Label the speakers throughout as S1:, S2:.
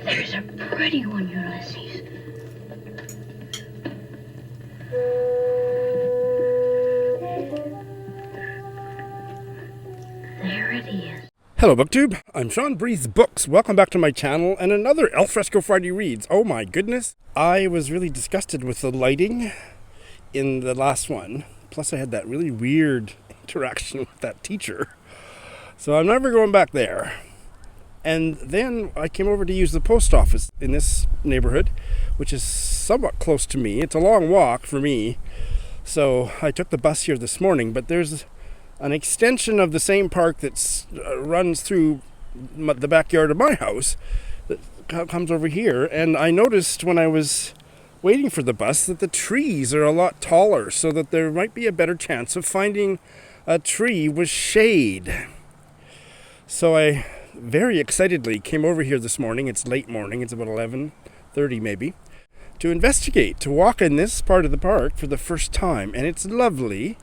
S1: There's a pretty one, Ulysses. There it is.
S2: Hello BookTube, I'm Shawn Breathes Books. Welcome back to my channel and another Alfresco Friday Reads. Oh my goodness, I was really disgusted with the lighting in the last one. Plus I had that really weird interaction with that teacher. So I'm never going back there. And then I came over to use the post office in this neighborhood, which is somewhat close to me. It's a long walk for me. So I took the bus here this morning, but there's an extension of the same park that runs through the backyard of my house that comes over here. And I noticed when I was waiting for the bus that the trees are a lot taller, so that there might be a better chance of finding a tree with shade. So I very excitedly came over here this morning. It's late morning, it's about 11:30 maybe, to investigate, to walk in this part of the park for the first time. And it's lovely.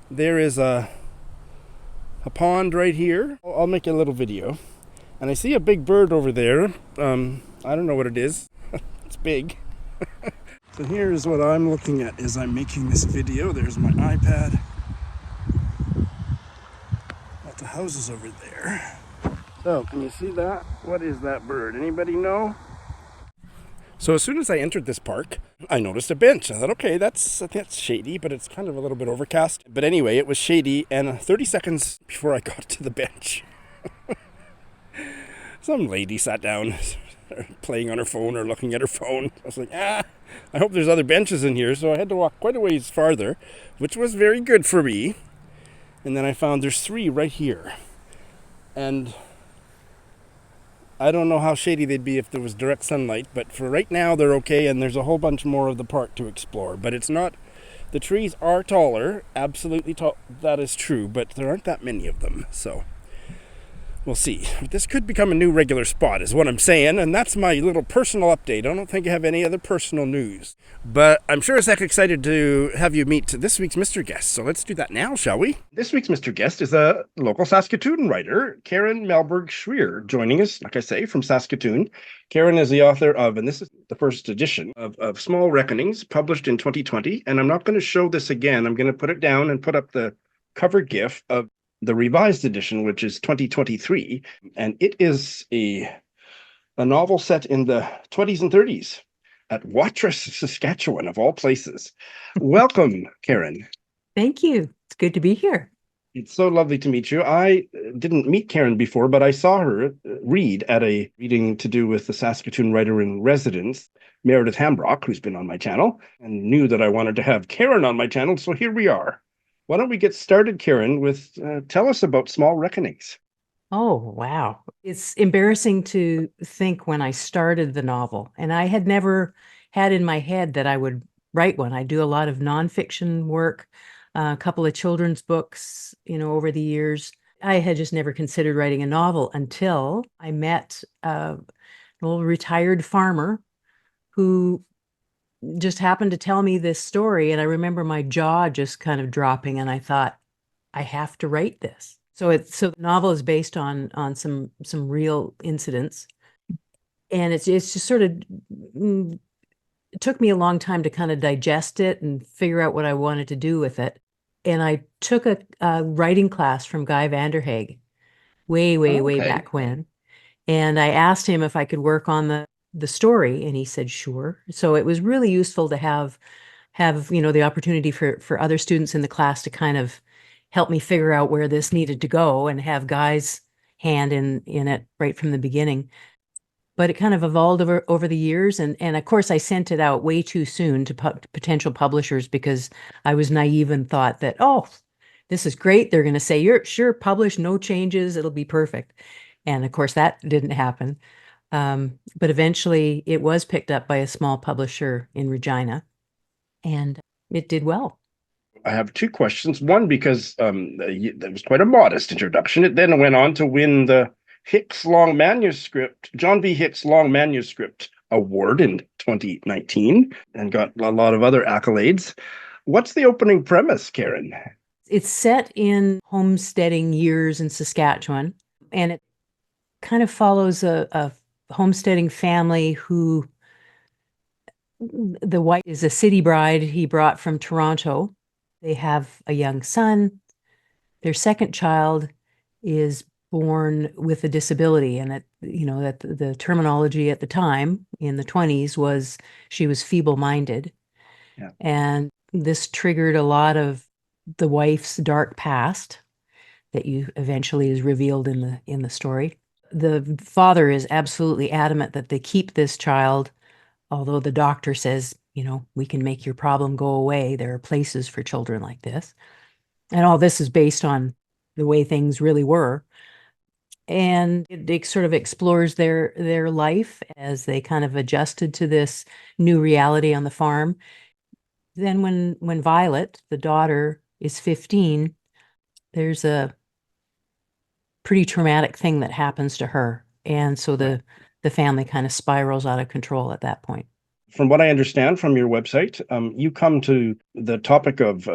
S2: There is a pond right here. I'll make a little video. And I see a big bird over there. I don't know what it is. It's big. So here's what I'm looking at as I'm making this video. There's my iPad. Lots of houses over there. So, can you see that? What is that bird? Anybody know? So as soon as I entered this park, I noticed a bench. I thought, okay, that's shady, but it's kind of a little bit overcast. But anyway, it was shady, and 30 seconds before I got to the bench, some lady sat down playing on her phone or looking at her phone. I was like, I hope there's other benches in here. So I had to walk quite a ways farther, which was very good for me. And then I found there's 3 right here. And I don't know how shady they'd be if there was direct sunlight, but for right now they're okay, and there's a whole bunch more of the park to explore. But it's not, the trees are taller, absolutely tall, that is true, but there aren't that many of them, so we'll see. This could become a new regular spot is what I'm saying, and that's my little personal update. I don't think I have any other personal news, but I'm sure as heck excited to have you meet this week's Mr. Guest, so let's do that now, shall we? This week's Mr. Guest is a local Saskatoon writer, Karen Melberg-Schweer, joining us, like I say, from Saskatoon. Karen is the author of, and this is the first edition of Small Reckonings, published in 2020, and I'm not going to show this again. I'm going to put it down and put up the cover GIF of the revised edition, which is 2023, and it is a novel set in the 20s and 30s at Watrous, Saskatchewan, of all places. Welcome, Karen.
S3: Thank you. It's good to be here.
S2: It's so lovely to meet you. I didn't meet Karen before, but I saw her read at a reading to do with the Saskatoon writer in residence, Meredith Hambrock, who's been on my channel, and knew that I wanted to have Karen on my channel, so here we are. Why don't we get started, Karen, with tell us about Small Reckonings.
S3: Oh, wow. It's embarrassing to think when I started the novel, and I had never had in my head that I would write one. I do a lot of nonfiction work, a couple of children's books, over the years. I had just never considered writing a novel until I met an old retired farmer who just happened to tell me this story, and I remember my jaw just kind of dropping, and I thought, I have to write this. So the novel is based on some real incidents, and it's just sort of it took me a long time to kind of digest it and figure out what I wanted to do with it. And I took a writing class from Guy Vanderhaeghe way back when, and I asked him if I could work on the story, and he said sure. So it was really useful to have the opportunity for other students in the class to kind of help me figure out where this needed to go, and have Guy's hand in it right from the beginning. But it kind of evolved over the years, and of course I sent it out way too soon to potential publishers, because I was naive and thought that, oh, this is great, they're going to say, you're sure, publish, no changes, it'll be perfect. And of course that didn't happen. But eventually it was picked up by a small publisher in Regina, and it did well.
S2: I have 2 questions. One, because that was quite a modest introduction. It then went on to win the John V. Hicks Long Manuscript Award in 2019, and got a lot of other accolades. What's the opening premise, Karen?
S3: It's set in homesteading years in Saskatchewan, and it kind of follows a homesteading family who the wife is a city bride he brought from Toronto. They have a young son. Their second child is born with a disability, and that the terminology at the time in the 20s was she was feeble-minded.
S2: Yeah.
S3: And this triggered a lot of the wife's dark past that you eventually is revealed in the story. The father is absolutely adamant that they keep this child, although the doctor says, we can make your problem go away. There are places for children like this. And all this is based on the way things really were. And it sort of explores their life as they kind of adjusted to this new reality on the farm. Then when Violet, the daughter, is 15, there's a pretty traumatic thing that happens to her. And so the family kind of spirals out of control at that point.
S2: From what I understand from your website, you come to the topic of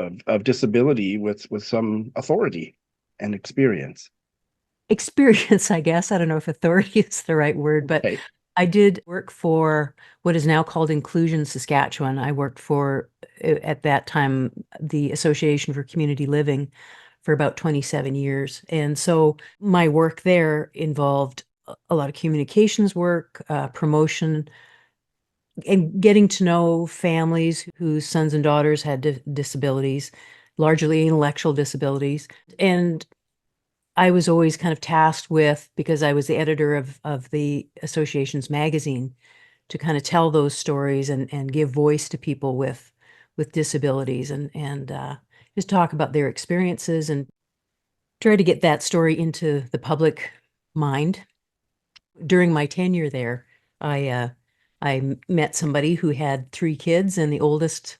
S2: disability with some authority and experience.
S3: Experience, I guess. I don't know if authority is the right word, but
S2: Okay.
S3: I did work for what is now called Inclusion Saskatchewan. I worked for, at that time, the Association for Community Living for about 27 years. And so my work there involved a lot of communications work, promotion, and getting to know families whose sons and daughters had disabilities, largely intellectual disabilities. And I was always kind of tasked with, because I was the editor of the association's magazine, to kind of tell those stories and give voice to people with disabilities and just talk about their experiences and try to get that story into the public mind. During my tenure there, I met somebody who had 3 kids, and the oldest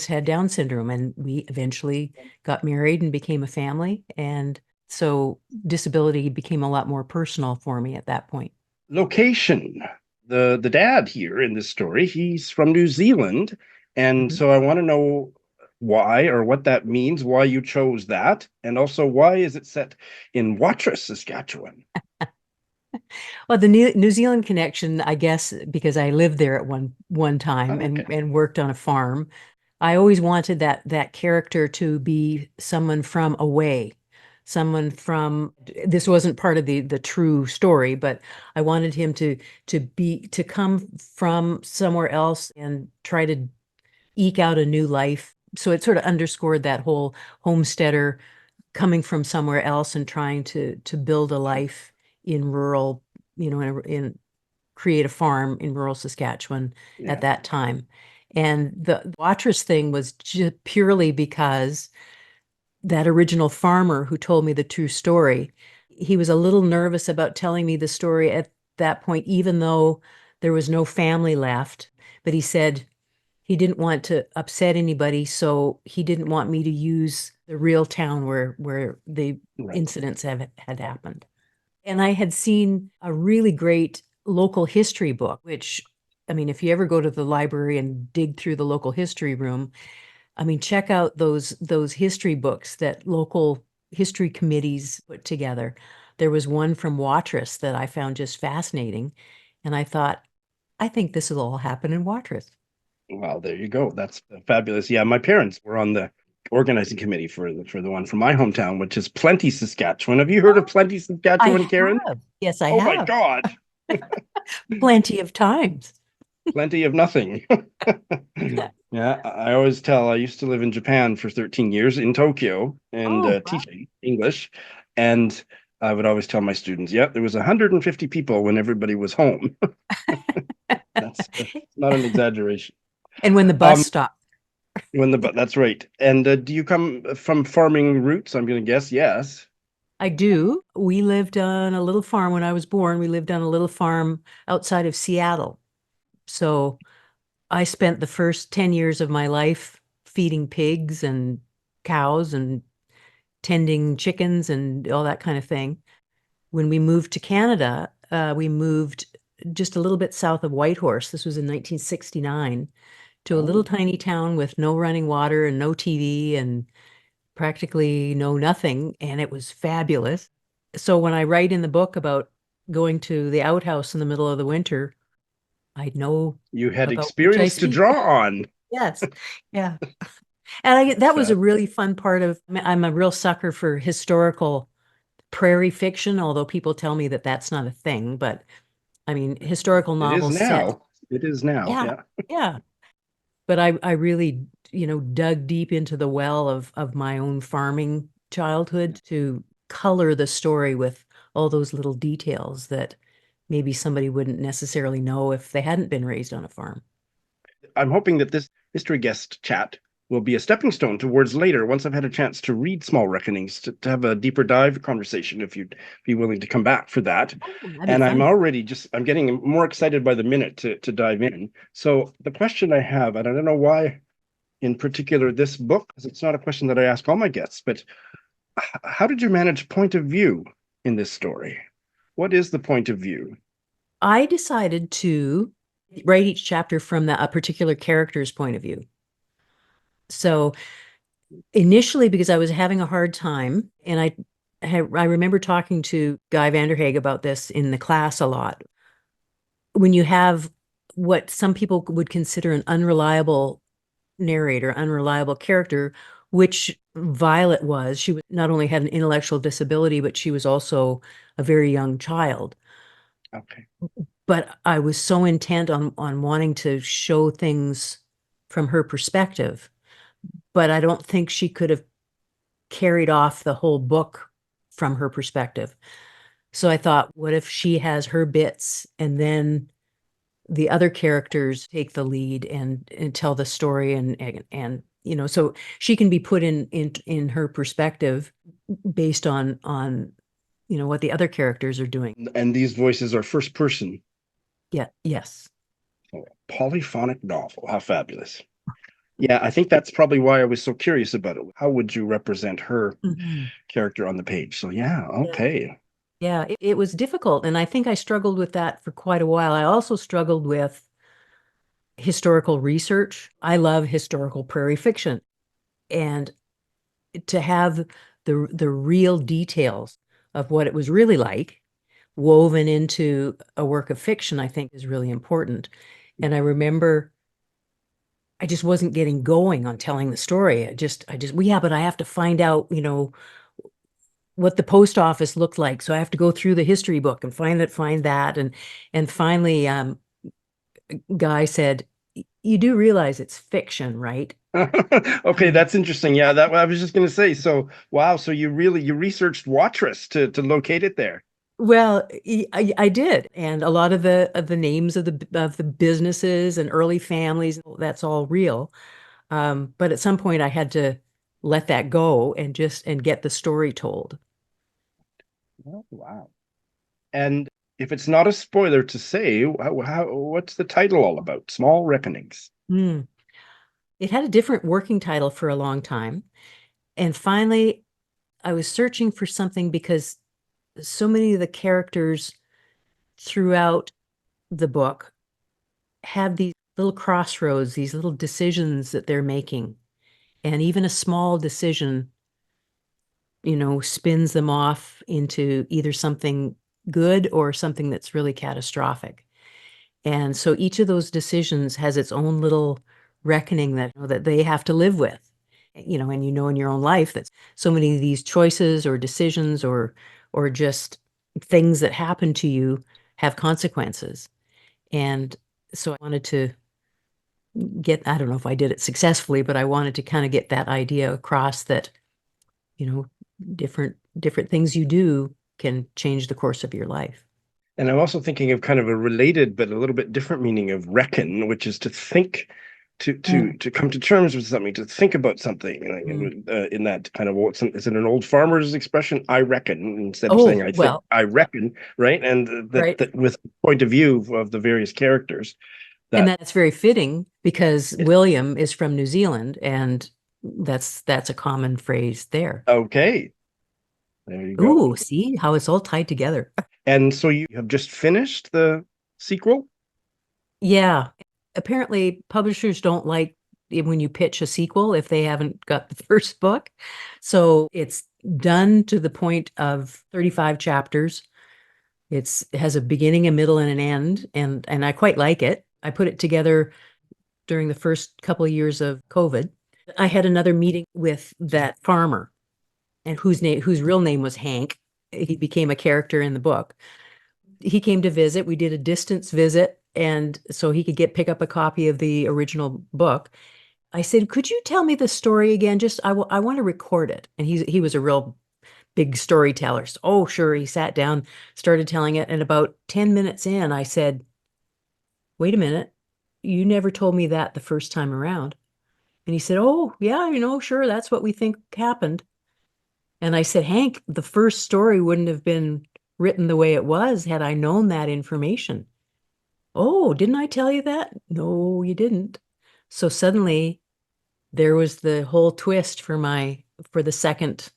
S3: had Down syndrome, and we eventually got married and became a family. And so disability became a lot more personal for me at that point.
S2: Location. The dad here in this story, he's from New Zealand. And so I want to know why, or what that means, why you chose that, and also why is it set in Watrous, Saskatchewan?
S3: Well, the New Zealand connection, I guess, because I lived there at one time
S2: Okay.
S3: and worked on a farm. I always wanted that character to be someone from away, someone from, this wasn't part of the true story, but I wanted him to come from somewhere else and try to eke out a new life. So it sort of underscored that whole homesteader coming from somewhere else and trying to build a life in rural, in create a farm in rural Saskatchewan at that time. And the Watrous thing was just purely because that original farmer who told me the true story, he was a little nervous about telling me the story at that point, even though there was no family left. But he said he didn't want to upset anybody, so he didn't want me to use the real town where the incidents had happened. And I had seen a really great local history book, which, I mean, if you ever go to the library and dig through the local history room, I mean, check out those history books that local history committees put together. There was one from Watrous that I found just fascinating. And I thought, I think this will all happen in Watrous.
S2: Well, there you go. That's fabulous. Yeah, my parents were on the organizing committee for the one from my hometown, which is Plenty, Saskatchewan. Have you heard of Plenty, Saskatchewan, Karen?
S3: Yes, I
S2: Oh
S3: have.
S2: my God.
S3: Plenty of times.
S2: Plenty of nothing. Yeah, I always tell, I used to live in Japan for 13 years in Tokyo and teaching English. And I would always tell my students, yeah, there was 150 people when everybody was home. That's not an exaggeration.
S3: And when the bus stopped.
S2: That's right. And do you come from farming roots? I'm going to guess yes.
S3: I do. We lived on a little farm when I was born. We lived on a little farm outside of Seattle. So I spent the first 10 years of my life feeding pigs and cows and tending chickens and all that kind of thing. When we moved to Canada, we moved just a little bit south of Whitehorse. This was in 1969 to a little tiny town with no running water and no TV and practically no nothing. And it was fabulous. So when I write in the book about going to the outhouse in the middle of the winter, I'd know
S2: You had
S3: about which I
S2: experience to
S3: speak.
S2: draw on.
S3: Yes. Yeah. And that was a
S2: Fab-
S3: really fun part of, I'm a real sucker for historical prairie fiction, although people tell me that that's not a thing. But I mean, historical
S2: It is
S3: novels set.
S2: now. It is now.
S3: Yeah.
S2: Yeah.
S3: Yeah. But I really, dug deep into the well of my own farming childhood to color the story with all those little details that maybe somebody wouldn't necessarily know if they hadn't been raised on a farm.
S2: I'm hoping that this history guest chat will be a stepping stone towards later, once I've had a chance to read Small Reckonings, to have a deeper dive conversation, if you'd be willing to come back for that.
S3: Oh, that'd be
S2: And I'm
S3: fun.
S2: already I'm getting more excited by the minute to dive in. So the question I have, and I don't know why in particular this book, because it's not a question that I ask all my guests, but how did you manage point of view in this story? What is the point of view?
S3: I decided to write each chapter from a particular character's point of view. So initially, because I was having a hard time, and I remember talking to Guy Vanderhaeghe about this in the class a lot. When you have what some people would consider an unreliable narrator, unreliable character, which Violet was, she not only had an intellectual disability, but she was also a very young child.
S2: Okay.
S3: But I was so intent on wanting to show things from her perspective, but I don't think she could have carried off the whole book from her perspective. So I thought, what if she has her bits and then the other characters take the lead and tell the story and so she can be put in her perspective based on what the other characters are doing.
S2: And these voices are first person.
S3: Yeah, yes.
S2: Oh, polyphonic novel. How fabulous. Yeah, I think that's probably why I was so curious about it. How would you represent her
S3: Mhm.
S2: character on the page? So yeah,
S3: Yeah.
S2: okay.
S3: Yeah, it was difficult. And I think I struggled with that for quite a while. I also struggled with historical research. I love historical prairie fiction. And to have the real details of what it was really like woven into a work of fiction, I think is really important. And I remember I just wasn't getting going on telling the story. Well, yeah, but I have to find out, what the post office looked like. So I have to go through the history book and find that. And finally, Guy said, you do realize it's fiction, right?
S2: Okay, that's interesting. Yeah, that I was just going to say. So, wow, so you researched Watrous to locate it there.
S3: Well, I did, and a lot of the names of the businesses and early families, that's all real. But at some point, I had to let that go and get the story told.
S2: Oh, wow. And if it's not a spoiler to say, what's the title all about? Small Reckonings.
S3: Hmm. It had a different working title for a long time, and finally, I was searching for something because so many of the characters throughout the book have these little crossroads, these little decisions that they're making. And even a small decision, spins them off into either something good or something that's really catastrophic. And so each of those decisions has its own little reckoning that they have to live with. And in your own life that so many of these choices or decisions or just things that happen to you have consequences. And so I wanted to I don't know if I did it successfully, but I wanted to kind of get that idea across that, you know, different things you do can change the course of your life.
S2: And I'm also thinking of kind of a related but a little bit different meaning of reckon, which is to think, to come to terms with something, to think about something. In that kind of is it an old farmer's expression? I reckon, instead of saying
S3: Oh,
S2: I think,
S3: well,
S2: I reckon, right? And
S3: right.
S2: that with point of view of the various characters,
S3: And
S2: that
S3: that's very fitting because William is from New Zealand and that's a common phrase there.
S2: okay, there you go.
S3: Ooh, see how it's all tied together.
S2: And so you have just finished the sequel?
S3: Yeah. Apparently, publishers don't like it when you pitch a sequel if they haven't got the first book. So it's done to the point of 35 chapters. It has a beginning, a middle, and an end, and I quite like it. I put it together during the first couple of years of COVID. I had another meeting with that farmer, and whose real name was Hank. He became a character in the book. He came to visit. We did a distance visit, and so he could pick up a copy of the original book. I said, "Could you tell me the story again? Just I want to record it." And he was a real big storyteller. So, oh, sure. He sat down, started telling it, and about 10 minutes in, I said, "Wait a minute. You never told me that the first time around." And he said, "Oh, yeah, sure, that's what we think happened." And I said, "Hank, the first story wouldn't have been written the way it was had I known that information." "Oh, didn't I tell you that?" "No, you didn't." So suddenly there was the whole twist for the second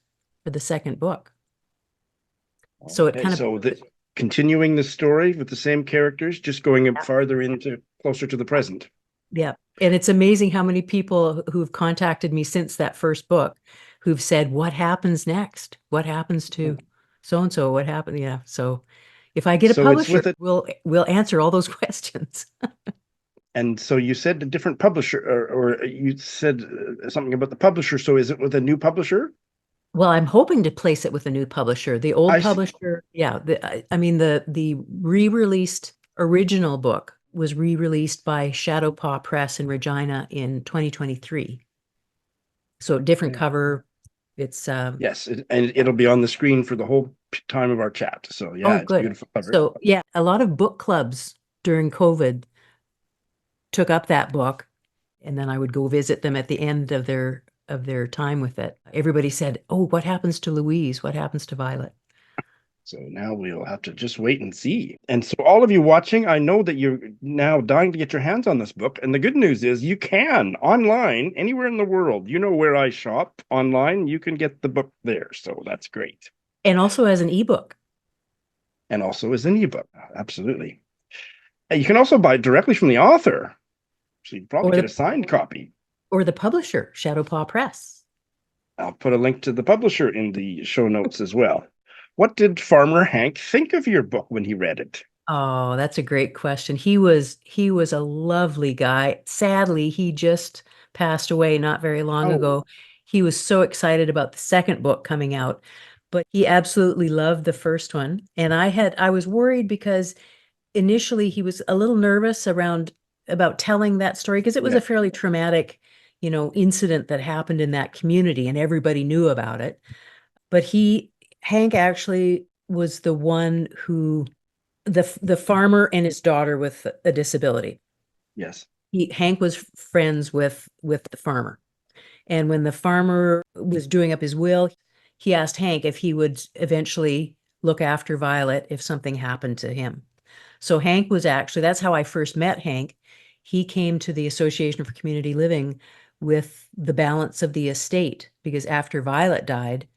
S3: book. So it kind of
S2: continuing the story with the same characters, just going farther into closer to the present.
S3: Yeah. And it's amazing how many people who've contacted me since that first book who've said, "What happens next? What happens to so-and-so? What happened?" Yeah. So if I get a publisher, we'll answer all those questions.
S2: And so you said a different publisher, or you said something about the publisher. So is it with a new publisher?
S3: Well, I'm hoping to place it with a new publisher. The old publisher, yeah. The re-released original book was re-released by Shadowpaw Press in Regina in 2023. So different cover. It's
S2: yes, and it'll be on the screen for the whole time of our chat. So yeah, it's
S3: good.
S2: Beautiful cover.
S3: So yeah, a lot of book clubs during COVID took up that book, and then I would go visit them at the end of their time with it. Everybody said, "Oh, what happens to Louise? What happens to Violet?"
S2: So now we'll have to just wait and see. And so all of you watching, I know that you're now dying to get your hands on this book. And the good news is you can online anywhere in the world. You know where I shop online. You can get the book there. So that's great.
S3: And also as an ebook.
S2: And also as an ebook. Absolutely. And you can also buy it directly from the author. So you probably get a signed copy.
S3: Or the publisher, Shadowpaw Press.
S2: I'll put a link to the publisher in the show notes as well. What did Farmer Hank think of your book when he read it?
S3: Oh, that's a great question. He was a lovely guy. Sadly, he just passed away not very long ago. He was so excited about the second book coming out, but he absolutely loved the first one. And I was worried because initially he was a little nervous about telling that story because it was a fairly traumatic, incident that happened in that community and everybody knew about it. But Hank actually was the one who, the farmer and his daughter with a disability.
S2: Yes.
S3: Hank was friends with the farmer. And when the farmer was doing up his will, he asked Hank if he would eventually look after Violet if something happened to him. So Hank was that's how I first met Hank. He came to the Association for Community Living with the balance of the estate because after Violet died,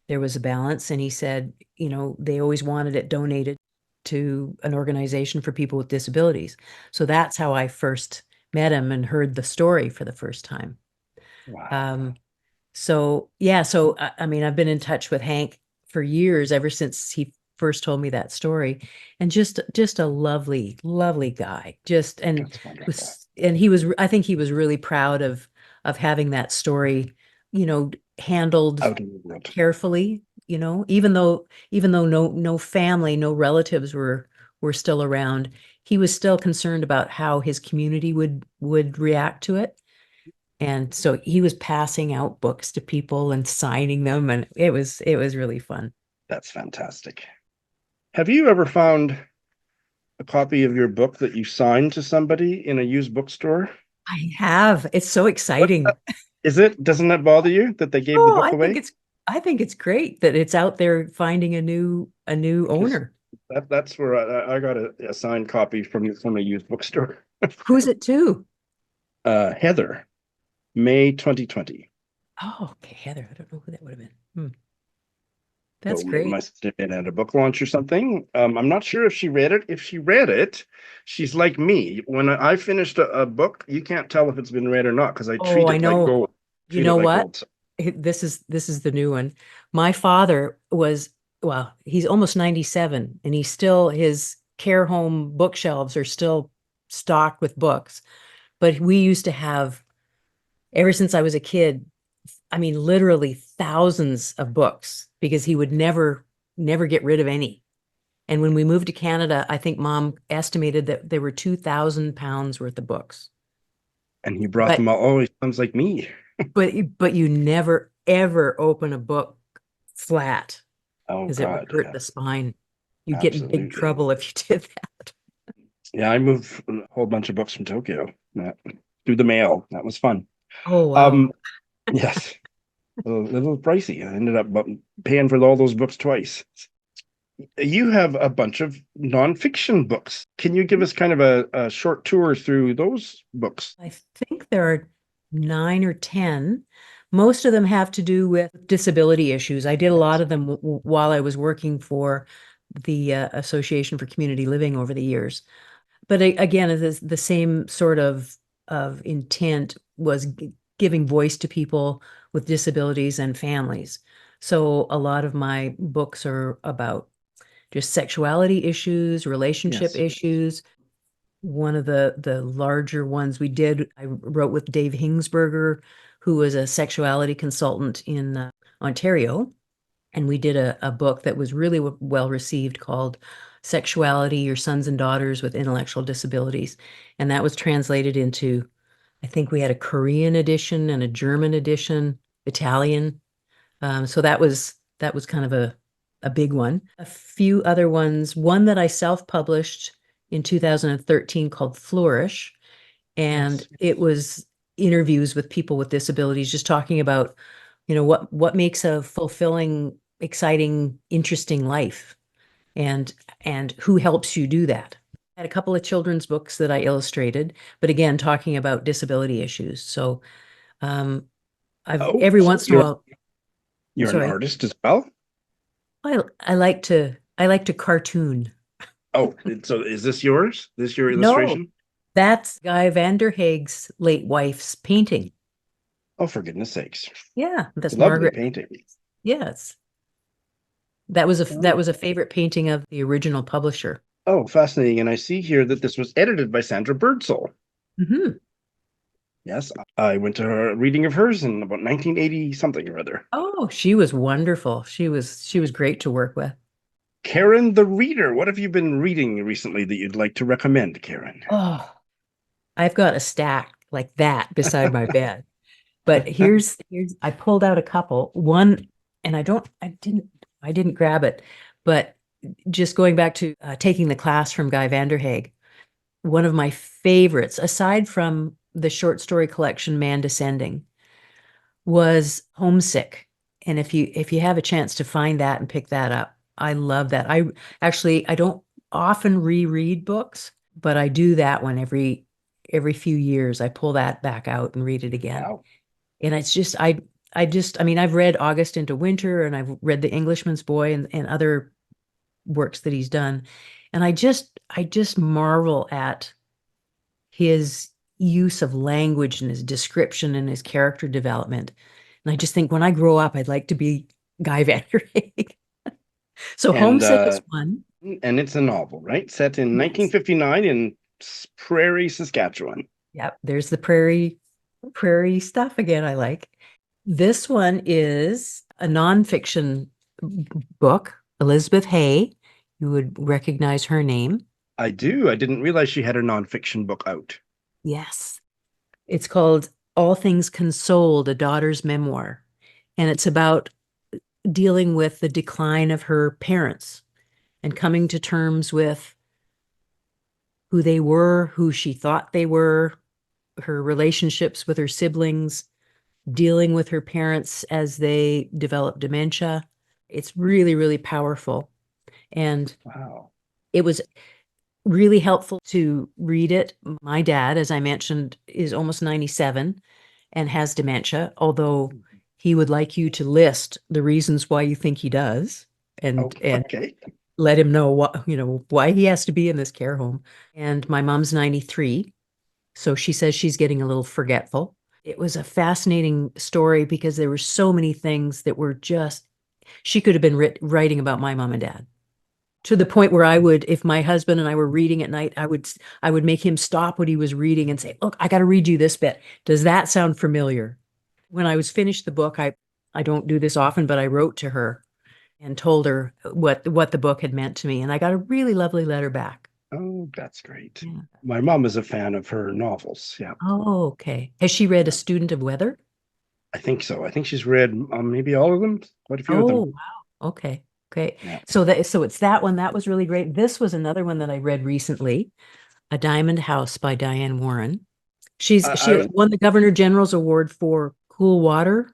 S3: there was a balance, and he said, they always wanted it donated to an organization for people with disabilities. So that's how I first met him and heard the story for the first time.
S2: Wow.
S3: I've been in touch with Hank for years, ever since he first told me that story, and just a lovely, lovely guy. I think he was really proud of having that story, handled carefully, even though no family, no relatives were still around, he was still concerned about how his community would react to it. And so he was passing out books to people and signing them, and it was really fun.
S2: That's fantastic. Have you ever found a copy of your book that you signed to somebody in a used bookstore?
S3: I have. It's so exciting.
S2: Is it? Doesn't that bother you that they gave the book away?
S3: I think it's great that it's out there finding a new owner.
S2: That's where I got a signed copy from a used bookstore.
S3: Who's it to?
S2: Heather, May 2020.
S3: Oh, okay, Heather. I don't know who that would have been. That's great.
S2: Must have been at a book launch or something. I'm not sure if she read it. If she read it, she's like me. When I finished a book, you can't tell if it's been read or not because I treat it like gold.
S3: You know what? This is the new one. My father was well, he's almost 97 and his care home bookshelves are still stocked with books. But we used to have, ever since I was a kid, I mean, literally thousands of books because he would never get rid of any. And when we moved to Canada, I think mom estimated that there were 2,000 pounds worth of books.
S2: And he brought
S3: But
S2: them all. Oh, he sounds like me.
S3: but you never ever open a book flat
S2: Oh
S3: because it would
S2: God,
S3: hurt
S2: yeah,
S3: the spine. You'd get in big
S2: absolutely.
S3: trouble if you did that.
S2: Yeah, I moved a whole bunch of books from Tokyo through the mail. That was fun.
S3: Oh wow.
S2: Um, yes, a little pricey. I ended up paying for all those books twice. You have a bunch of nonfiction books. Can you give us kind of a short tour through those books?
S3: I think there are 9 or 10. Most of them have to do with disability issues. I did a lot
S2: Yes.
S3: of them while I was working for the Association for Community Living over the years. But again, it is the same sort of intent was giving voice to people with disabilities and families. So a lot of my books are about just sexuality issues, relationship
S2: Yes.
S3: issues. One of the larger ones we did, I wrote with Dave Hingsberger, who was a sexuality consultant in Ontario. And we did a book that was really well received called Sexuality, Your Sons and Daughters with Intellectual Disabilities. And that was translated into, I think we had a Korean edition and a German edition, Italian. So that was kind of a big one. A few other ones, one that I self-published in 2013 called Flourish, and
S2: Yes.
S3: it was interviews with people with disabilities, just talking about, what makes a fulfilling, exciting, interesting life, and who helps you do that. I had a couple of children's books that I illustrated, but again, talking about disability issues. So I've
S2: Oh,
S3: every
S2: so
S3: once in a
S2: you're
S3: while,
S2: you're an
S3: sorry,
S2: artist as well?
S3: I like to cartoon.
S2: Oh, so is this yours? This your
S3: No,
S2: illustration?
S3: that's Guy Vanderhaeghe's late wife's painting.
S2: Oh, for goodness sakes.
S3: Yeah, that's
S2: Lovely
S3: Margaret.
S2: painting.
S3: Yes. That was a favorite painting of the original publisher.
S2: Oh, fascinating. And I see here that this was edited by Sandra Birdsall.
S3: Hmm.
S2: Yes, I went to a reading of hers in about 1980 something or other.
S3: Oh, she was wonderful. She was great to work with.
S2: Karen the Reader, what have you been reading recently that you'd like to recommend, Karen?
S3: Oh, I've got a stack like that beside my bed. But here's I pulled out a couple. One, and I didn't grab it, but just going back to taking the class from Guy Vanderhaeghe, one of my favorites, aside from the short story collection Man Descending, was Homesick. And if you have a chance to find that and pick that up, I love that. I don't often reread books, but I do that one every few years. I pull that back out and read it again.
S2: Wow.
S3: And it's just I mean, I've read August into Winter and I've read The Englishman's Boy and other works that he's done. And I just marvel at his use of language and his description and his character development. And I just think when I grow up, I'd like to be Guy Vanderhaeghe. So
S2: And
S3: Homesick is
S2: uh
S3: one.
S2: and it's a novel, right? Set in
S3: Yes.
S2: 1959 in Prairie, Saskatchewan.
S3: Yep. There's the prairie stuff again I like. This one is a nonfiction book, Elizabeth Hay. You would recognize her name.
S2: I do. I didn't realize she had a nonfiction book out.
S3: Yes. It's called All Things Consoled, a Daughter's Memoir. And it's about dealing with the decline of her parents and coming to terms with who they were, who she thought they were, her relationships with her siblings, dealing with her parents as they develop dementia. It's really, really powerful. And
S2: Wow.
S3: it was really helpful to read it. My dad, as I mentioned, is almost 97 and has dementia, although he would like you to list the reasons why you think he does
S2: Oh,
S3: and
S2: okay.
S3: let him know why he has to be in this care home. And my mom's 93, so she says she's getting a little forgetful. It was a fascinating story because there were so many things that were just She could have been writing about my mom and dad, to the point where I would, if my husband and I were reading at night, I would make him stop what he was reading and say, look, I got to read you this bit. Does that sound familiar? When I was finished the book, I don't do this often, but I wrote to her and told her what the book had meant to me. And I got a really lovely letter back.
S2: Oh, that's great.
S3: Yeah.
S2: My mom is a fan of her novels. Yeah.
S3: Oh, okay. Has she read A Student of Weather?
S2: I think so. I think she's read maybe all of them, quite a few of
S3: Oh,
S2: them.
S3: wow. Okay. Okay.
S2: Yeah.
S3: So it's that one. That was really great. This was another one that I read recently, A Diamond House by Dianne Warren. She won the Governor General's Award for Cool Water.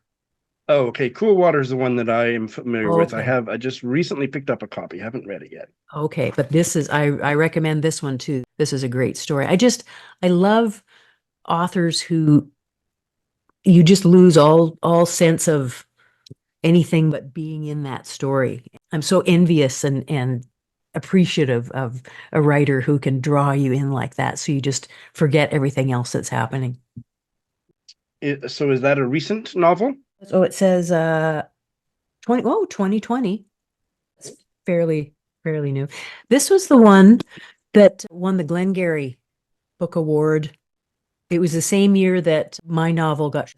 S2: Oh, okay. Cool Water is the one that I am familiar with.
S3: Okay.
S2: I just recently picked up a copy. Haven't read it yet.
S3: Okay, but this is I recommend this one too. This is a great story. I love authors who you just lose all sense of anything but being in that story. I'm so envious and appreciative of a writer who can draw you in like that, so you just forget everything else that's happening.
S2: So is that a recent novel?
S3: So it says 2020. It's fairly new. This was the one that won the Glengarry Book Award. It was the same year that my novel got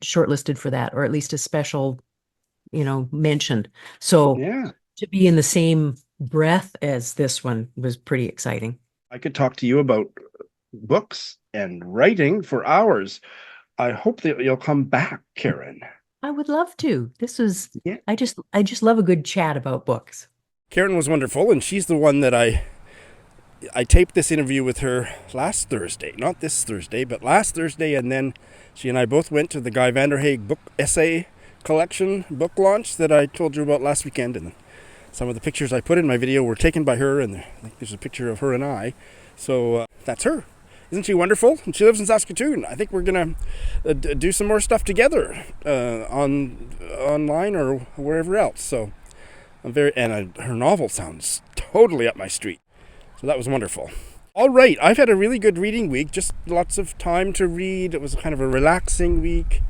S3: shortlisted for that, or at least a special, mentioned. So
S2: Yeah.
S3: to be in the same breath as this one was pretty exciting. I
S2: could talk to you about books and writing for hours. I hope that you'll come back, Karen.
S3: I would love to. This was,
S2: yeah.
S3: I just love a good chat about books.
S2: Karen was wonderful, and she's the one that I taped this interview with her last Thursday. Not this Thursday, but last Thursday, and then she and I both went to the Guy Vanderhaeghe book essay collection book launch that I told you about last weekend, and some of the pictures I put in my video were taken by her, and I think there's a picture of her and I. So that's her. Isn't she wonderful? And she lives in Saskatoon. I think we're going to do some more stuff together online or wherever else. So her novel sounds totally up my street. So that was wonderful. All right, I've had a really good reading week. Just lots of time to read. It was kind of a relaxing week.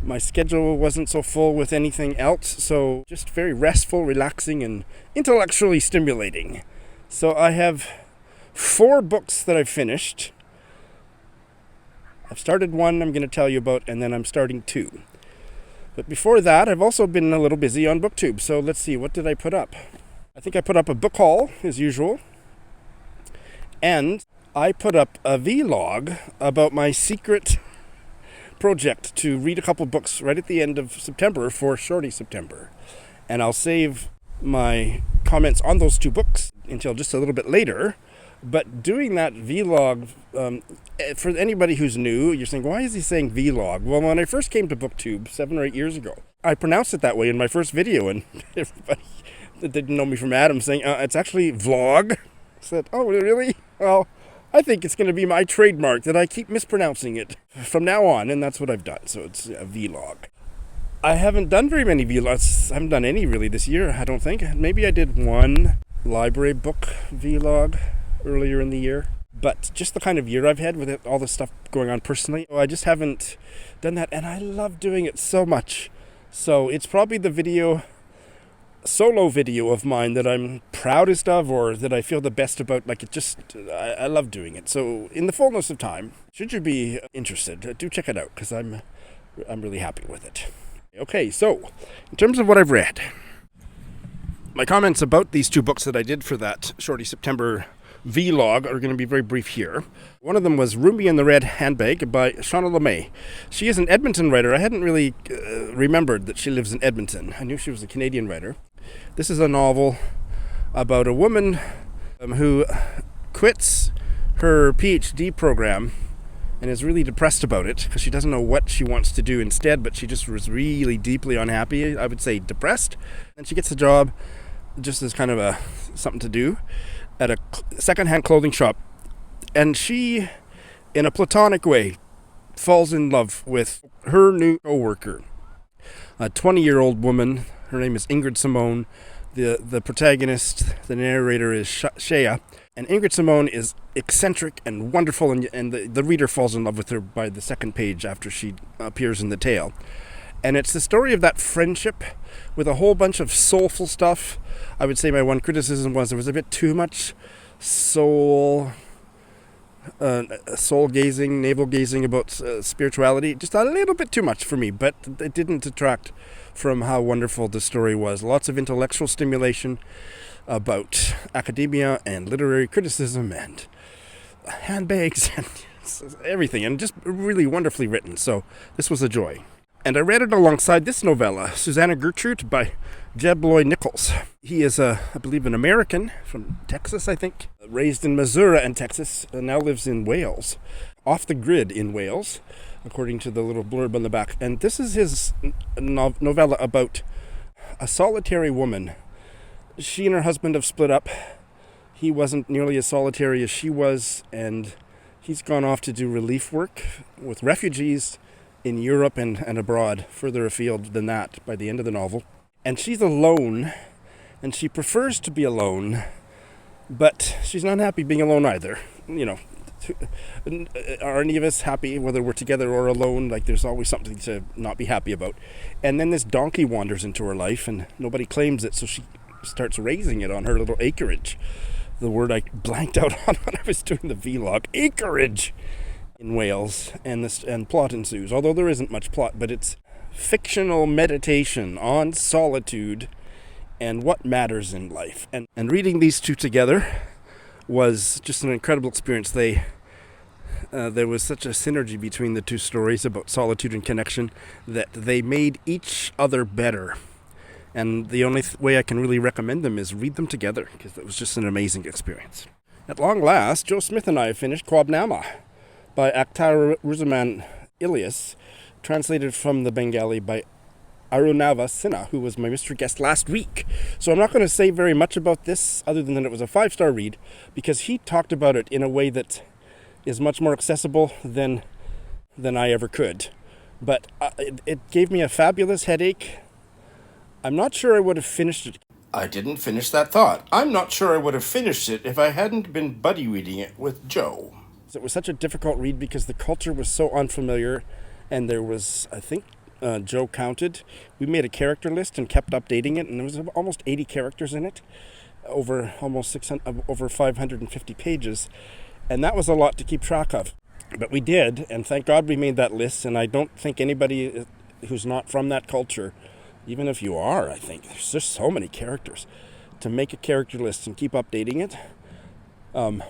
S2: My schedule wasn't so full with anything else. So just very restful, relaxing, and intellectually stimulating. So I have 4 books that I've finished. I've started one I'm going to tell you about, and then I'm starting 2. But before that, I've also been a little busy on BookTube. So let's see, what did I put up? I think I put up a book haul, as usual. And I put up a vlog about my secret project to read a couple books right at the end of September for Shorty September. And I'll save my comments on those 2 books until just a little bit later. But doing that vlog, for anybody who's new, you're saying, why is he saying vlog? Well, when I first came to BookTube 7 or 8 years ago, I pronounced it that way in my first video, and everybody that didn't know me from Adam saying, it's actually vlog. I said, oh, really? Well, I think it's going to be my trademark that I keep mispronouncing it from now on, and that's what I've done. So it's a vlog. I haven't done very many vlogs. I haven't done any really this year, I don't think. Maybe I did one library book vlog earlier in the year, but just the kind of year I've had with it, all this stuff going on personally, I just haven't done that, and I love doing it so much. So it's probably the solo video of mine that I'm proudest of, or that I feel the best about. I love doing it. So in the fullness of time, should you be interested, do check it out, because I'm really happy with it. Okay, so in terms of what I've read, my comments about these 2 books that I did for that Shorty September vlog are going to be very brief here. One of them was Rumi and the Red Handbag by Shawna Lemay. She is an Edmonton writer. I hadn't really remembered that she lives in Edmonton. I knew she was a Canadian writer. This is a novel about a woman who quits her PhD program and is really depressed about it because she doesn't know what she wants to do instead, but she just was really deeply unhappy, I would say depressed. And she gets a job just as kind of something to do at a secondhand clothing shop, and she, in a platonic way, falls in love with her new co-worker, a 20-year-old woman. Her name is Ingrid Simone. The protagonist, the narrator, is Shea, and Ingrid Simone is eccentric and wonderful, and the reader falls in love with her by the second page after she appears in the tale. And it's the story of that friendship with a whole bunch of soulful stuff. I would say my one criticism was there was a bit too much soul gazing, navel gazing about spirituality. Just a little bit too much for me, but it didn't detract from how wonderful the story was. Lots of intellectual stimulation about academia and literary criticism and handbags and everything, and just really wonderfully written. So this was a joy. And I read it alongside this novella, Suzanne and Gertrude, by Nichols. He is, I believe, an American from Texas, I think. Raised in Missouri and Texas, and now lives in Wales. Off the grid in Wales, according to the little blurb on the back. And this is his novella about a solitary woman. She and her husband have split up. He wasn't nearly as solitary as she was, and he's gone off to do relief work with refugees in Europe and abroad, further afield than that by the end of the novel. And she's alone, and she prefers to be alone, but she's not happy being alone either. You know, are any of us happy whether we're together or alone? Like, there's always something to not be happy about. And then this donkey wanders into her life, and nobody claims it, so she starts raising it on her little acreage. The word I blanked out on when I was doing the vlog. Acreage! In Wales, and plot ensues, although there isn't much plot, but it's fictional meditation on solitude and what matters in life. And reading these two together was just an incredible experience. There was such a synergy between the two stories about solitude and connection that they made each other better. And the only way I can really recommend them is read them together, because it was just an amazing experience. At long last, Joe Smith and I finished Khwabnama by Akhteruzzaman Elias, translated from the Bengali by Arunava Sinha, who was my mystery guest last week. So I'm not going to say very much about this, other than that it was a 5-star read, because he talked about it in a way that is much more accessible than I ever could. But it gave me a fabulous headache. I'm not sure I would have finished it. I didn't finish that thought. I'm not sure I would have finished it if I hadn't been buddy reading it with Joe. It was such a difficult read because the culture was so unfamiliar, and there was, I think, Joe counted. We made a character list and kept updating it, and there was almost 80 characters in it, over 550 pages, and that was a lot to keep track of. But we did, and thank God we made that list, and I don't think anybody who's not from that culture, even if you are, I think, there's just so many characters, to make a character list and keep updating it.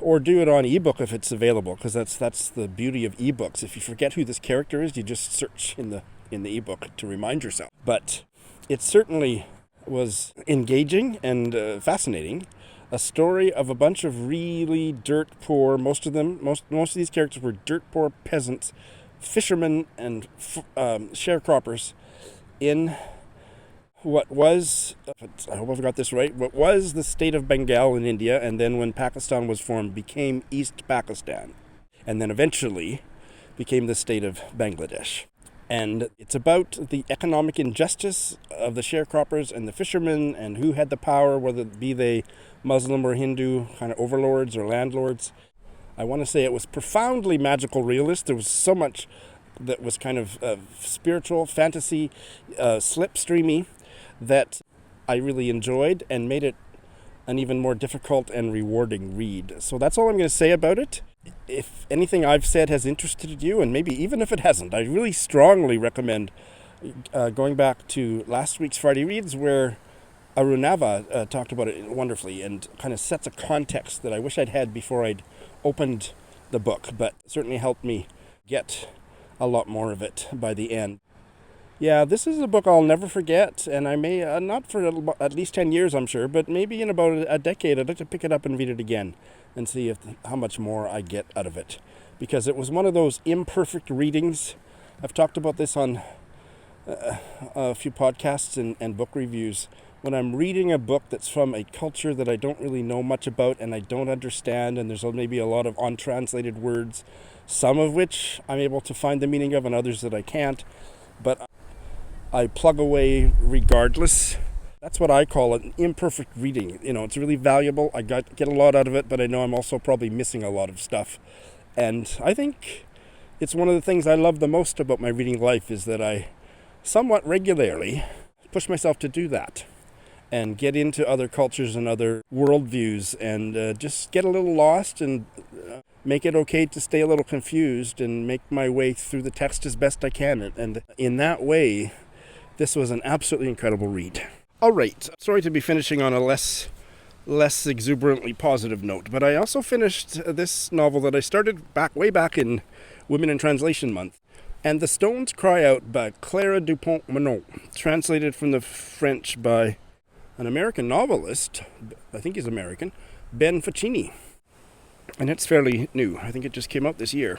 S2: Or do it on ebook if it's available, because that's the beauty of ebooks. If you forget who this character is, you just search in the ebook to remind yourself. But it certainly was engaging and fascinating. A story of a bunch of really dirt poor, most of these characters were dirt poor peasants, fishermen and sharecroppers in what was, I hope I've got this right, what was the state of Bengal in India, and then when Pakistan was formed, became East Pakistan, and then eventually became the state of Bangladesh. And it's about the economic injustice of the sharecroppers and the fishermen, and who had the power, whether it be they Muslim or Hindu kind of overlords or landlords. I want to say it was profoundly magical realist. There was so much that was kind of spiritual, fantasy, slipstreamy, that I really enjoyed and made it an even more difficult and rewarding read. So that's all I'm going to say about it. If anything I've said has interested you, and maybe even if it hasn't, I really strongly recommend going back to last week's Friday Reads, where Arunava talked about it wonderfully and kind of sets a context that I wish I'd had before I'd opened the book, but certainly helped me get a lot more of it by the end. Yeah, this is a book I'll never forget, and I may, not for at least 10 years, I'm sure, but maybe in about a decade, I'd like to pick it up and read it again and see how much more I get out of it. Because it was one of those imperfect readings. I've talked about this on a few podcasts and book reviews. When I'm reading a book that's from a culture that I don't really know much about and I don't understand, and there's maybe a lot of untranslated words, some of which I'm able to find the meaning of and others that I can't, but I plug away regardless. That's what I call an imperfect reading. You know, it's really valuable. I get a lot out of it, but I know I'm also probably missing a lot of stuff. And I think it's one of the things I love the most about my reading life is that I somewhat regularly push myself to do that and get into other cultures and other worldviews and just get a little lost and make it okay to stay a little confused and make my way through the text as best I can. And in that way, this was an absolutely incredible read. All right, sorry to be finishing on a less exuberantly positive note, but I also finished this novel that I started way back in Women in Translation Month. And The Stones Cry Out by Clara Dupont-Monod, translated from the French by an American novelist, I think he's American, Ben Ficini. And it's fairly new. I think it just came out this year.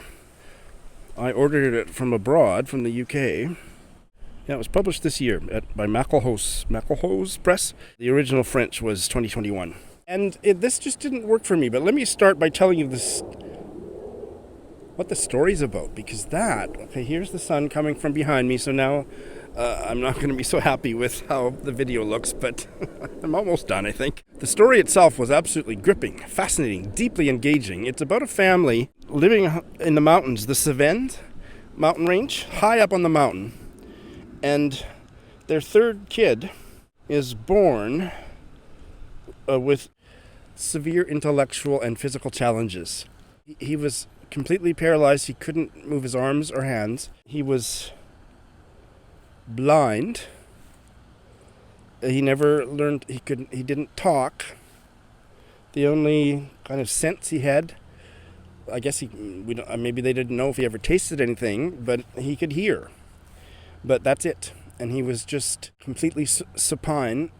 S2: I ordered it from abroad, from the UK. Yeah, it was published this year by MacLeod Press. The original French was 2021. And this just didn't work for me, but let me start by telling you what the story's about, because here's the sun coming from behind me, so now I'm not going to be so happy with how the video looks, but I'm almost done, I think. The story itself was absolutely gripping, fascinating, deeply engaging. It's about a family living in the mountains, the Cévennes mountain range, high up on the mountain, and their third kid is born with severe intellectual and physical challenges. He was completely paralyzed. He couldn't move his arms or hands. He was blind. He never learned, he didn't talk. The only kind of sense he had, I guess maybe they didn't know if he ever tasted anything, but he could hear. But that's it. And he was just completely supine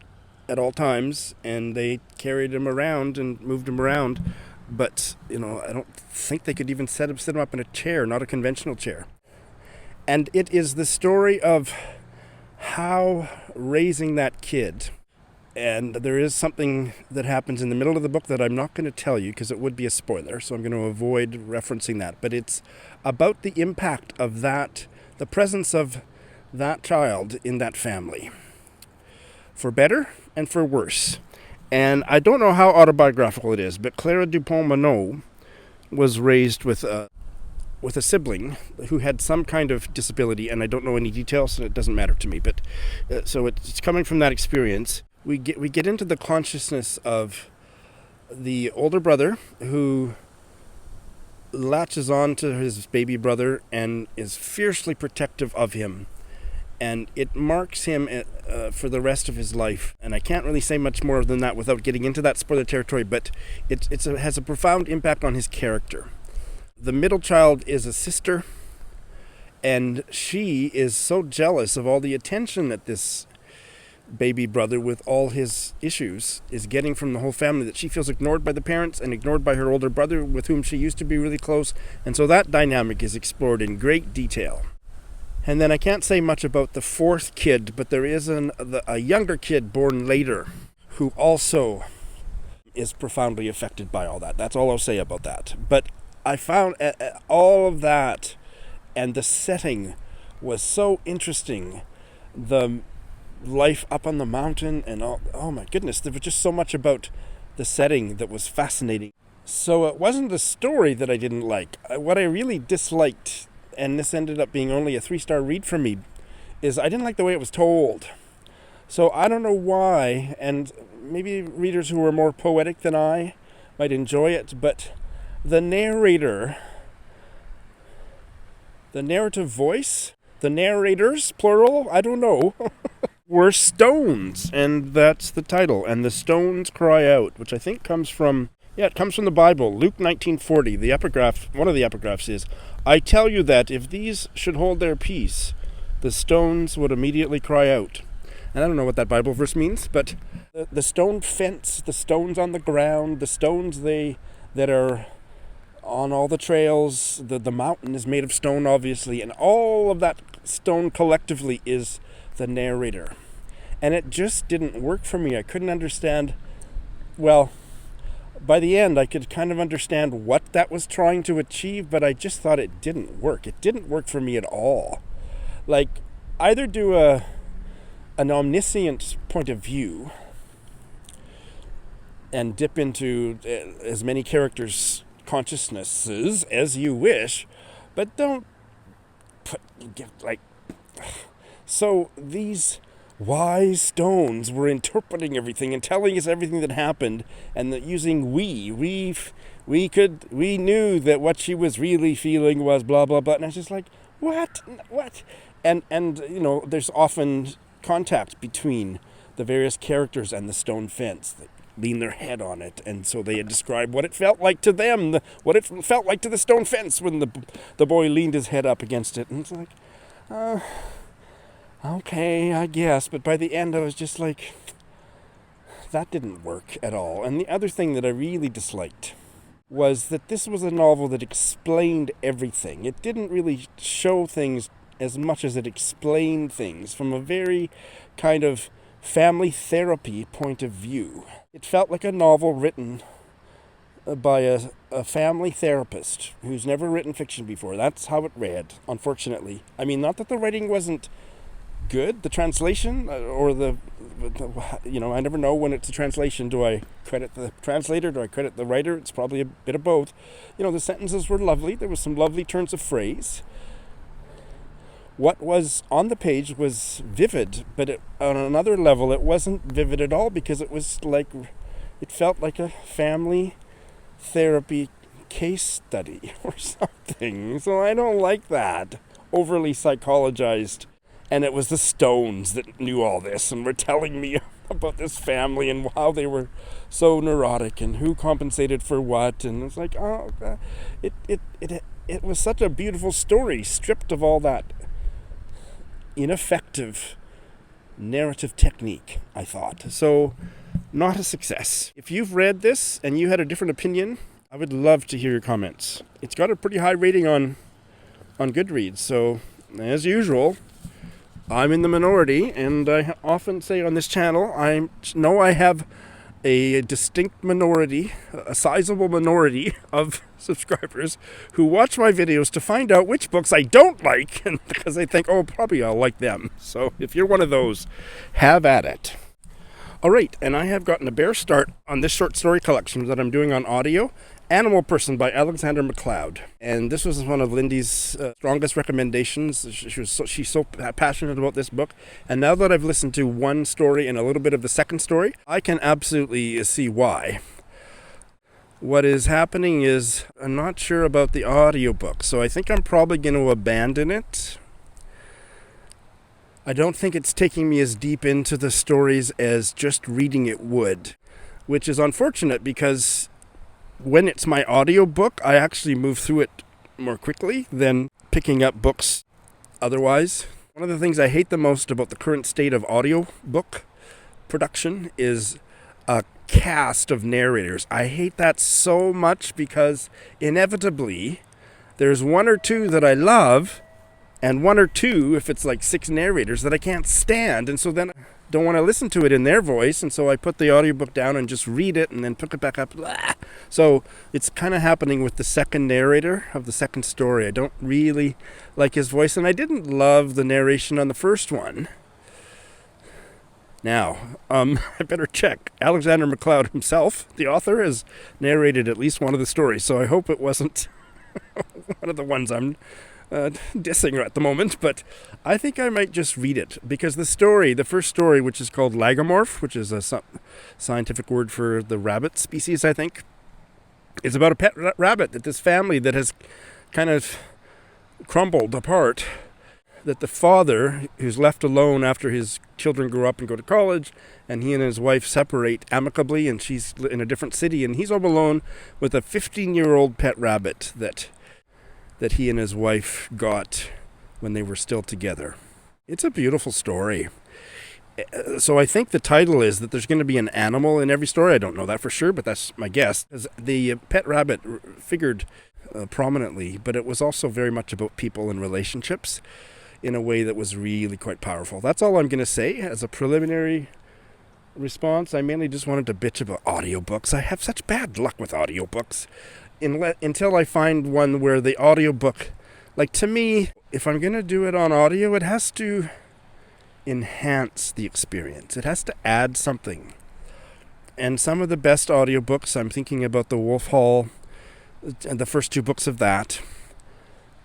S2: at all times, and they carried him around and moved him around. But, I don't think they could even set him up in a chair, not a conventional chair. And it is the story of how raising that kid, and there is something that happens in the middle of the book that I'm not going to tell you because it would be a spoiler, so I'm going to avoid referencing that. But it's about the impact of that, the presence of that child in that family, for better and for worse. And I don't know how autobiographical it is, but Clara Dupont-Monod was raised with a sibling who had some kind of disability, and I don't know any details, so it doesn't matter to me. But so it's coming from that experience. We get into the consciousness of the older brother who latches on to his baby brother and is fiercely protective of him. And it marks him for the rest of his life. And I can't really say much more than that without getting into that spoiler territory, but it has a profound impact on his character. The middle child is a sister, and she is so jealous of all the attention that this baby brother with all his issues is getting from the whole family, that she feels ignored by the parents and ignored by her older brother with whom she used to be really close. And so that dynamic is explored in great detail. And then I can't say much about the fourth kid, but there is a younger kid born later who also is profoundly affected by all that. That's all I'll say about that. But I found all of that, and the setting was so interesting. The life up on the mountain and all, oh my goodness, there was just so much about the setting that was fascinating. So it wasn't the story that I didn't like. What I really disliked, and this ended up being only a 3-star read for me, is I didn't like the way it was told. So I don't know why, and maybe readers who are more poetic than I might enjoy it, but the narrator, the narrative voice, the narrators, plural, I don't know, were stones, and that's the title. And The Stones Cry Out, which I think comes from the Bible, Luke 19:40. The epigraph, one of the epigraphs is, "I tell you that if these should hold their peace, the stones would immediately cry out." And I don't know what that Bible verse means, but the stone fence, the stones on the ground, the stones that are on all the trails, the mountain is made of stone, obviously, and all of that stone collectively is the narrator. And it just didn't work for me. I couldn't understand, well, by the end I could kind of understand what that was trying to achieve, but I just thought it didn't work. It didn't work for me at all. Like, either do an omniscient point of view and dip into as many characters' consciousnesses as you wish, but don't So these wise stones were interpreting everything and telling us everything that happened, and that using we knew that what she was really feeling was blah blah blah. And I was just like, what? And there's often contact between the various characters and the stone fence. They lean their head on it, and so they had described what it felt like to them, what it felt like to the stone fence when the boy leaned his head up against it. And it's like, okay, I guess. But by the end, I was just like, that didn't work at all. And the other thing that I really disliked was that this was a novel that explained everything. It didn't really show things as much as it explained things from a very kind of family therapy point of view. It felt like a novel written by a family therapist who's never written fiction before. That's how it read, unfortunately. I mean, not that the writing wasn't good, the translation, or I never know when it's a translation. Do I credit the translator? Do I credit the writer? It's probably a bit of both. The sentences were lovely. There was some lovely turns of phrase. What was on the page was vivid, but on another level, it wasn't vivid at all, because it felt like a family therapy case study or something. So I don't like that. Overly psychologized. And it was the stones that knew all this and were telling me about this family and how they were so neurotic and who compensated for what. And it's like, it was such a beautiful story, stripped of all that ineffective narrative technique, I thought. So, not a success. If you've read this and you had a different opinion, I would love to hear your comments. It's got a pretty high rating on Goodreads, so as usual, I'm in the minority, and I often say on this channel, I know I have a distinct minority, a sizable minority of subscribers who watch my videos to find out which books I don't like, and because I think, probably I'll like them. So if you're one of those, have at it. All right, and I have gotten a bare start on this short story collection that I'm doing on audio, Animal Person by Alexander MacLeod. And this was one of Lindy's strongest recommendations. She's so passionate about this book. And now that I've listened to one story and a little bit of the second story, I can absolutely see why. What is happening is I'm not sure about the audiobook, so I think I'm probably going to abandon it. I don't think it's taking me as deep into the stories as just reading it would, which is unfortunate because when it's my audiobook, I actually move through it more quickly than picking up books otherwise. One of the things I hate the most about the current state of audiobook production is a cast of narrators. I hate that so much because inevitably there's one or two that I love and one or two, if it's like 6 narrators, that I can't stand. And so then I don't want to listen to it in their voice. And so I put the audiobook down and just read it and then pick it back up. So it's kind of happening with the second narrator of the second story. I don't really like his voice. And I didn't love the narration on the first one. Now, I better check. Alexander MacLeod himself, the author, has narrated at least one of the stories. So I hope it wasn't one of the ones I'm dissing at the moment, but I think I might just read it, because the first story, which is called Lagomorph, which is a scientific word for the rabbit species, I think, is about a pet rabbit that this family that has kind of crumbled apart, that the father, who's left alone after his children grow up and go to college, and he and his wife separate amicably, and she's in a different city, and he's home alone with a 15-year-old pet rabbit that he and his wife got when they were still together. It's a beautiful story. So I think the title is that there's going to be an animal in every story. I don't know that for sure, but that's my guess. The pet rabbit figured prominently, but it was also very much about people and relationships in a way that was really quite powerful. That's all I'm going to say as a preliminary response. I mainly just wanted to bitch about audiobooks. I have such bad luck with audiobooks. Until I find one where the audiobook, like, to me, if I'm going to do it on audio, it has to enhance the experience. It has to add something. And some of the best audiobooks, I'm thinking about The Wolf Hall and the first 2 books of that,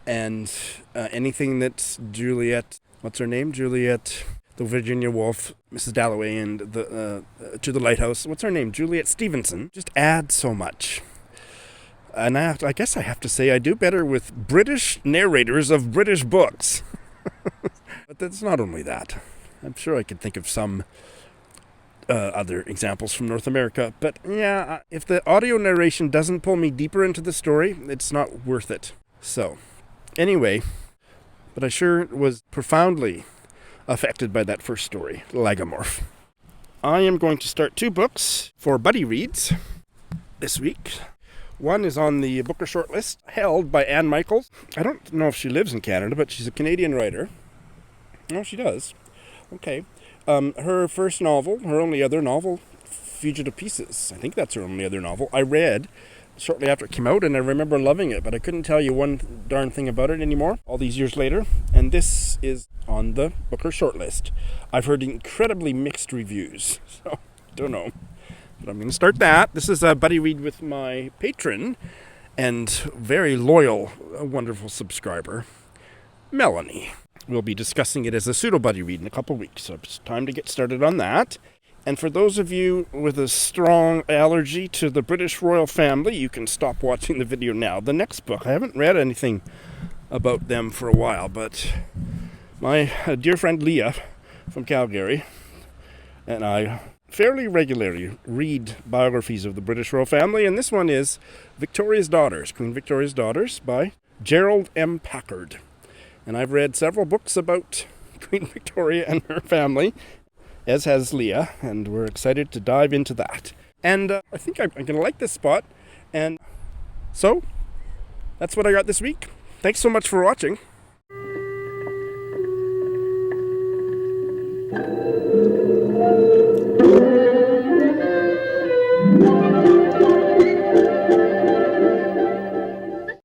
S2: and anything that's Juliet what's her name? Juliet, the Virginia Woolf, Mrs. Dalloway, and the To the Lighthouse. What's her name? Juliet Stevenson. Just add so much. And I guess I have to say I do better with British narrators of British books. But it's not only that. I'm sure I could think of some other examples from North America. But yeah, if the audio narration doesn't pull me deeper into the story, it's not worth it. So, anyway, but I sure was profoundly affected by that first story, Lagomorph. I am going to start 2 books for Buddy Reads this week. One is on the Booker shortlist, held by Anne Michaels. I don't know if she lives in Canada, but she's a Canadian writer. Oh, she does. Okay. Her first novel, her only other novel, Fugitive Pieces. I think that's her only other novel. I read shortly after it came out, and I remember loving it, but I couldn't tell you one darn thing about it anymore, all these years later. And this is on the Booker shortlist. I've heard incredibly mixed reviews, so don't know. But I'm going to start that. This is a buddy read with my patron and very loyal, wonderful subscriber, Melanie. We'll be discussing it as a pseudo-buddy read in a couple weeks, so it's time to get started on that. And for those of you with a strong allergy to the British royal family, you can stop watching the video now. The next book, I haven't read anything about them for a while, but my dear friend Leah from Calgary and I fairly regularly read biographies of the British royal family, and this one is Victoria's Daughters, Queen Victoria's Daughters by Gerrold M. Packard. And I've read several books about Queen Victoria and her family, as has Leah, and we're excited to dive into that. And I think I'm going to like this spot. And so, that's what I got this week. Thanks so much for watching.